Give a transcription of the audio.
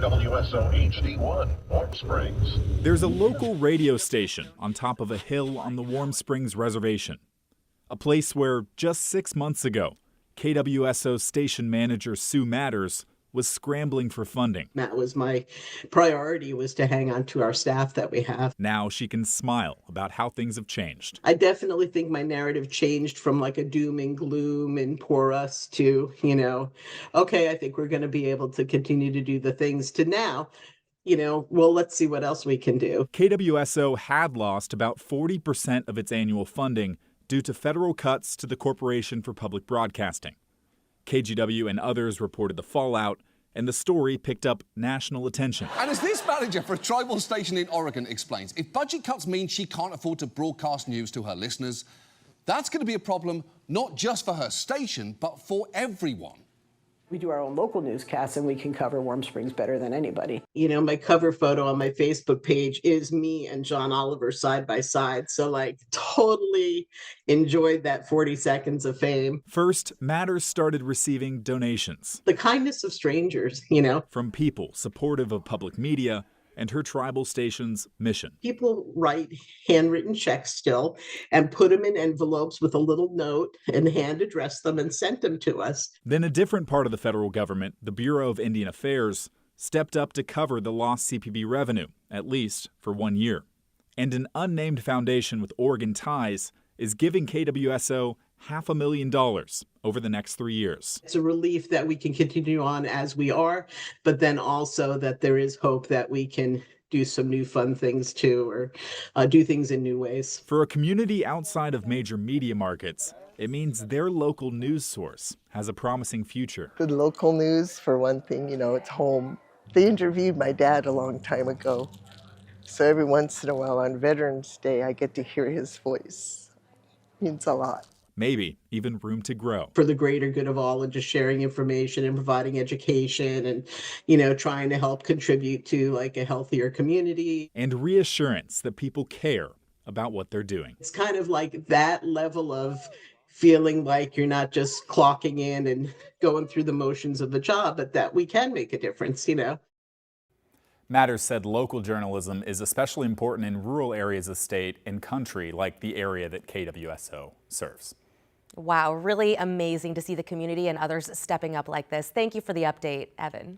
KWSO HD1, Warm Springs. There's a local radio station on top of a hill on the Warm Springs Reservation, a place where just 6 months ago, KWSO station manager Sue Matters was scrambling for funding. That was my priority, was to hang on to our staff that we have. Now she can smile about how things have changed. I definitely think my narrative changed from like a doom and gloom and poor us to, okay, I think we're going to be able to continue to do the things, to now, well, let's see what else we can do. KWSO had lost about 40% of its annual funding due to federal cuts to the Corporation for Public Broadcasting. KGW and others reported the fallout, and the story picked up national attention. And as this manager for a tribal station in Oregon explains, if budget cuts mean she can't afford to broadcast news to her listeners, that's going to be a problem not just for her station, but for everyone. We do our own local newscasts, and we can cover Warm Springs better than anybody. My cover photo on my Facebook page is me and John Oliver side by side. So totally enjoyed that 40 seconds of fame. First, Matters started receiving donations. The kindness of strangers, From people supportive of public media and her tribal station's mission. People write handwritten checks still and put them in envelopes with a little note and hand address them and sent them to us. Then a different part of the federal government, the Bureau of Indian Affairs, stepped up to cover the lost CPB revenue, at least for 1 year. And an unnamed foundation with Oregon ties is giving KWSO $500,000 over the next 3 years. It's a relief that we can continue on as we are, but then also that there is hope that we can do some new fun things too, or do things in new ways. For a community outside of major media markets, it means their local news source has a promising future. Good local news, for one thing, it's home. They interviewed my dad a long time ago, so every once in a while on Veterans Day, I get to hear his voice. It means a lot. Maybe even room to grow. For the greater good of all, and just sharing information and providing education and, trying to help contribute to a healthier community. And reassurance that people care about what they're doing. It's kind of like that level of feeling like you're not just clocking in and going through the motions of the job, but that we can make a difference, Matters said local journalism is especially important in rural areas of state and country like the area that KWSO serves. Wow, really amazing to see the community and others stepping up like this. Thank you for the update, Evan.